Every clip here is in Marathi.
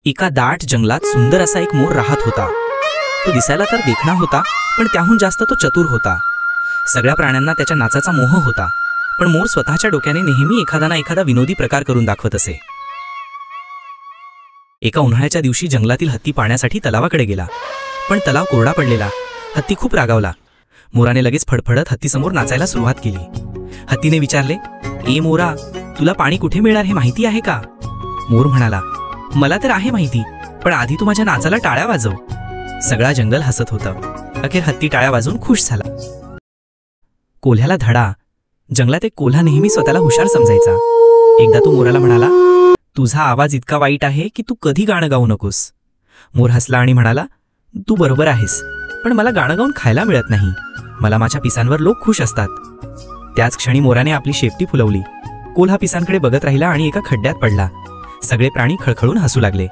एका दाट जंगलात सुंदर असा एक मोर राहत होता। तो दिसायला तर देखणा होता, पण त्याहून जास्त तो चतुर होता। सगळ्या प्राण्यांना त्याच्या नाचाचा मोह होता, पण मोर स्वतःच्या डोक्याने नेहमी एखादा ना एखादा विनोदी प्रकार करून दाखवत असे। एका उन्हाळ्याच्या दिवशी जंगलातील हत्ती पाण्यासाठी तलावाकडे गेला, पण तलाव कोरडा पडलेला। हत्ती खूप रागावला। मोराने लगेच फडफडत हत्तीसमोर नाचायला सुरुवात केली। हत्तीने विचारले, ए मोरा, तुला पाणी कुठे मिळणार हे माहिती आहे का? मोर म्हणाला, मला तर आहे माहिती, पण आधी तू माझ्या नाचाला टाळ्या वाजव। सगळा जंगल हसत होतं। अखेर हत्ती टाळ्या वाजवून खुश झाला। कोल्ह्याला धडा। जंगलात एक कोल्हा नेहमी स्वतःला हुशार समजायचा। एकदा तो मोराला म्हणाला, तुझा आवाज इतका वाईट आहे की तू कधी गाणं गाऊ नकोस। मोर हसला आणि म्हणाला, तू बरोबर आहेस, पण मला गाणं गाऊन खायला मिळत नाही। मला माझ्या पिसांवर लोक खुश असतात। त्याच क्षणी मोराने आपली शेपटी फुलवली। कोल्हा पिसांकडे बघत राहिला आणि एका खड्ड्यात पडला। सगळे प्राणी खळखळून हसू लागले।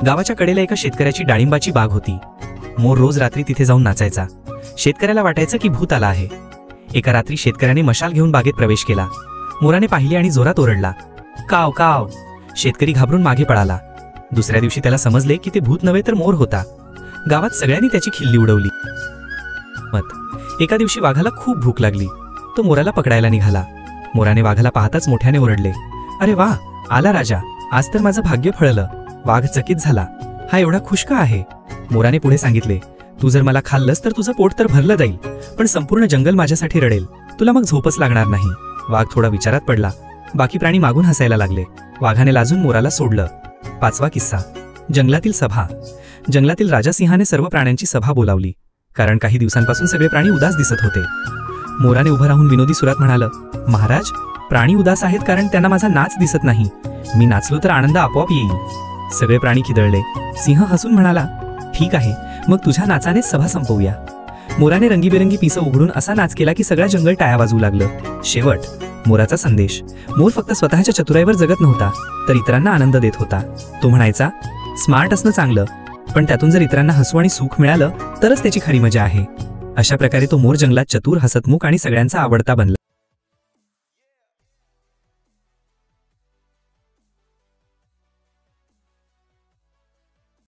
गावाच्या कडेला एका शेतकऱ्याची डाळिंबाची बाग होती। मोर रोज रात्री तिथे जाऊन नाचायचा। शेतकऱ्याला वाटायचं की भूत आला आहे। एका रात्री शेतकऱ्याने मशाल घेऊन बागेत प्रवेश केला। मोराने पाहिले आणि जोरात ओरडला, काव काव। शेतकरी घाबरून मागे पळाला। दुसऱ्या दिवशी त्याला समजले की ते भूत नव्हे तर मोर होता। गावात सगळ्यांनी त्याची खिल्ली उडवली। एका दिवशी वाघाला खूप भूक लागली। तो मोराला पकडायला निघाला। मोराने वाघाला पाहताच मोठ्याने ओरडले, अरे वा, आला राजा, आज तर माझं भाग्य फळलं। वाघ चकित झाला, हा एवढा खुश का आहे? मोराने पुढे सांगितले, तू जर मला खाल्लंस तर तुझं पोट तर भरलं जाईल, पण संपूर्ण जंगल माझ्यासाठी रडेल। तुला मग झोपच लागणार नाही। वाघ थोडा विचारात पडला। बाकी प्राणी मागून हसायला लागले। वाघाने लाजून मोराला सोडलं। 5वा किस्सा, जंगलातील सभा। जंगलातील राजा सिंहाने सर्व प्राण्यांची सभा बोलावली, कारण काही दिवसांपासून सगळे प्राणी उदास दिसत होते। मोराने उभं राहून विनोदी सुरात म्हणालं, महाराज, प्राणी उदास आहेत कारण त्यांना माझा नाच दिसत नाही। मी नाचलो तर आनंद आपोआप येईल। सगळे प्राणी खिदळले। सिंह हसून म्हणाला, ठीक आहे, मग तुझ्या नाचाने सभा संपवूया। मोराने रंगीबेरंगी पिसं उघडून असा नाच केला की सगळ्या जंगल टाळ्या वाजवू लागलं। शेवट, मोराचा संदेश। मोर फक्त स्वतःच्या चतुराईवर जगत नव्हता, तर इतरांना आनंद देत होता। तो म्हणायचा, स्मार्ट असणं चांगलं, पण त्यातून जर इतरांना हसू आणि सुख मिळालं तरच त्याची खरी मजा आहे। अशा प्रकारे तो मोर जंगलात चतुर, हसतमुख आणि सगळ्यांचा आवडता बनला।